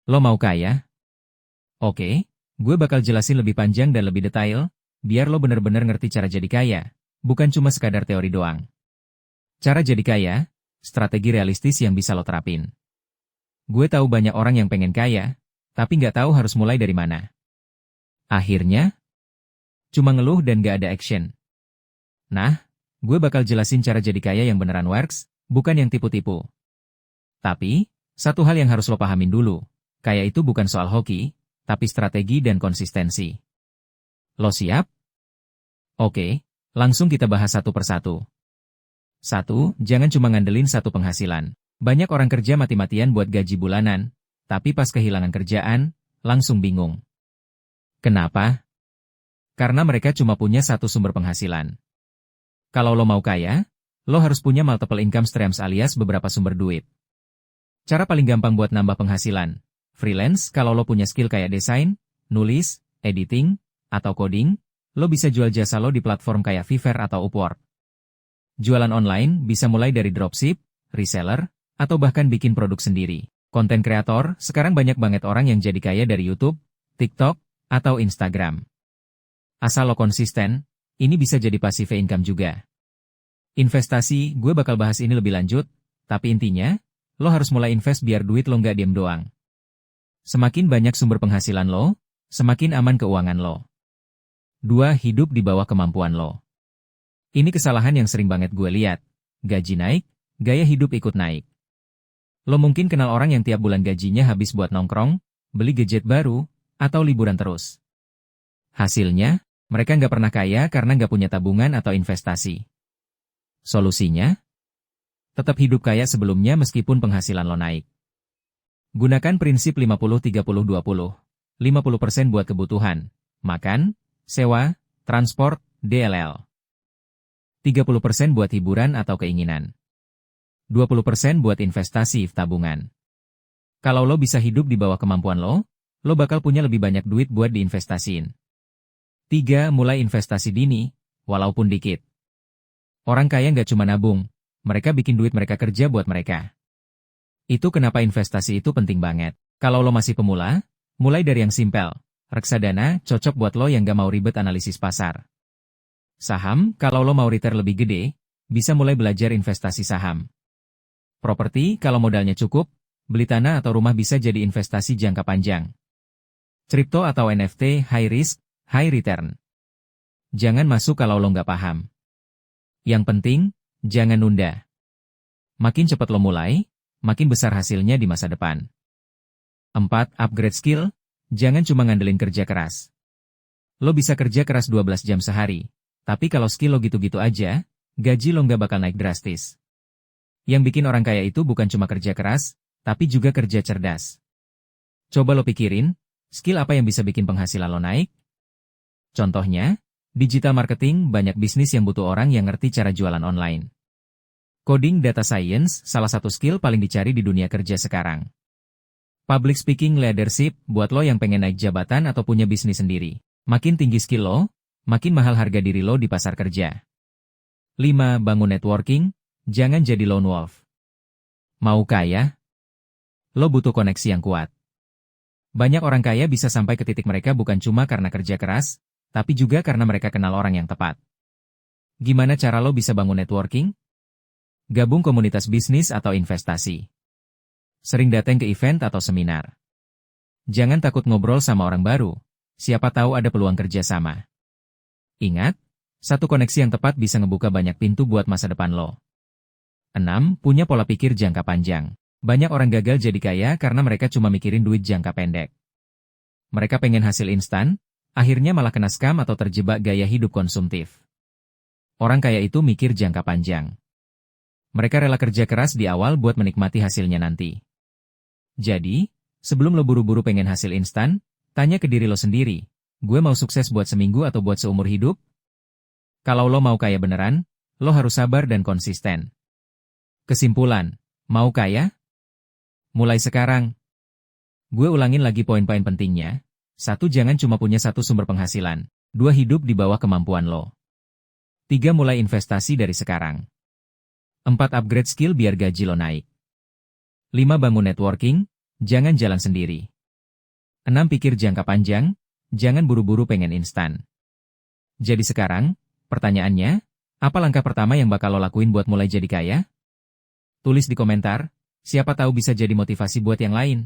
Lo mau kaya? Oke, gue bakal jelasin lebih panjang dan lebih detail, biar lo bener-bener ngerti cara jadi kaya, bukan cuma sekadar teori doang. Cara jadi kaya, strategi realistis yang bisa lo terapin. Gue tahu banyak orang yang pengen kaya, tapi nggak tahu harus mulai dari mana. Akhirnya, cuma ngeluh dan nggak ada action. Nah, gue bakal jelasin cara jadi kaya yang beneran works, bukan yang tipu-tipu. Tapi, satu hal yang harus lo pahamin dulu, kaya itu bukan soal hoki, tapi strategi dan konsistensi. Lo siap? Oke, langsung kita bahas satu persatu. 1. Jangan cuma ngandelin satu penghasilan. Banyak orang kerja mati-matian buat gaji bulanan, tapi pas kehilangan kerjaan, langsung bingung. Kenapa? Karena mereka cuma punya satu sumber penghasilan. Kalau lo mau kaya, lo harus punya multiple income streams alias beberapa sumber duit. Cara paling gampang buat nambah penghasilan. Freelance, kalau lo punya skill kayak desain, nulis, editing, atau coding, lo bisa jual jasa lo di platform kayak Fiverr atau Upwork. Jualan online bisa mulai dari dropship, reseller, atau bahkan bikin produk sendiri. Konten kreator, sekarang banyak banget orang yang jadi kaya dari YouTube, TikTok, atau Instagram. Asal lo konsisten, ini bisa jadi passive income juga. Investasi, gue bakal bahas ini lebih lanjut, tapi intinya, lo harus mulai invest biar duit lo nggak diem doang. Semakin banyak sumber penghasilan lo, semakin aman keuangan lo. 2. Hidup di bawah kemampuan lo. Ini kesalahan yang sering banget gue lihat. Gaji naik, gaya hidup ikut naik. Lo mungkin kenal orang yang tiap bulan gajinya habis buat nongkrong, beli gadget baru, atau liburan terus. Hasilnya, mereka nggak pernah kaya karena nggak punya tabungan atau investasi. Solusinya? Tetap hidup kaya sebelumnya meskipun penghasilan lo naik. Gunakan prinsip 50-30-20. 50% buat kebutuhan, makan, sewa, transport, DLL. 30% buat hiburan atau keinginan. 20% buat investasi tabungan. Kalau lo bisa hidup di bawah kemampuan lo bakal punya lebih banyak duit buat diinvestasiin. 3. Mulai investasi dini, walaupun dikit. Orang kaya nggak cuma nabung, mereka bikin duit mereka kerja buat mereka. Itu kenapa investasi itu penting banget. Kalau lo masih pemula, mulai dari yang simpel. Reksadana cocok buat lo yang nggak mau ribet analisis pasar. Saham, kalau lo mau return lebih gede, bisa mulai belajar investasi saham. Properti, kalau modalnya cukup, beli tanah atau rumah bisa jadi investasi jangka panjang. Kripto atau NFT, high risk, high return. Jangan masuk kalau lo nggak paham. Yang penting, jangan nunda. Makin cepat lo mulai, makin besar hasilnya di masa depan. 4. Upgrade skill, jangan cuma ngandelin kerja keras. Lo bisa kerja keras 12 jam sehari, tapi kalau skill lo gitu-gitu aja, gaji lo nggak bakal naik drastis. Yang bikin orang kaya itu bukan cuma kerja keras, tapi juga kerja cerdas. Coba lo pikirin, skill apa yang bisa bikin penghasilan lo naik? Contohnya, digital marketing, banyak bisnis yang butuh orang yang ngerti cara jualan online. Coding, data science, salah satu skill paling dicari di dunia kerja sekarang. Public speaking, leadership, buat lo yang pengen naik jabatan atau punya bisnis sendiri. Makin tinggi skill lo, makin mahal harga diri lo di pasar kerja. 5. Bangun networking, jangan jadi lone wolf. Mau kaya? Lo butuh koneksi yang kuat. Banyak orang kaya bisa sampai ke titik mereka bukan cuma karena kerja keras, tapi juga karena mereka kenal orang yang tepat. Gimana cara lo bisa bangun networking? Gabung komunitas bisnis atau investasi. Sering datang ke event atau seminar. Jangan takut ngobrol sama orang baru, siapa tahu ada peluang kerja sama. Ingat, satu koneksi yang tepat bisa ngebuka banyak pintu buat masa depan lo. 6. Punya pola pikir jangka panjang. Banyak orang gagal jadi kaya karena mereka cuma mikirin duit jangka pendek. Mereka pengen hasil instan, akhirnya malah kena scam atau terjebak gaya hidup konsumtif. Orang kaya itu mikir jangka panjang. Mereka rela kerja keras di awal buat menikmati hasilnya nanti. Jadi, sebelum lo buru-buru pengen hasil instan, tanya ke diri lo sendiri, gue mau sukses buat seminggu atau buat seumur hidup? Kalau lo mau kaya beneran, lo harus sabar dan konsisten. Kesimpulan, mau kaya? Mulai sekarang. Gue ulangin lagi poin-poin pentingnya. 1. Jangan cuma punya satu sumber penghasilan. 2. Hidup di bawah kemampuan lo. 3. Mulai investasi dari sekarang. 4. Upgrade skill biar gaji lo naik. 5. Bangun networking, jangan jalan sendiri. 6. Pikir jangka panjang, jangan buru-buru pengen instan. Jadi sekarang, pertanyaannya, apa langkah pertama yang bakal lo lakuin buat mulai jadi kaya? Tulis di komentar, siapa tahu bisa jadi motivasi buat yang lain.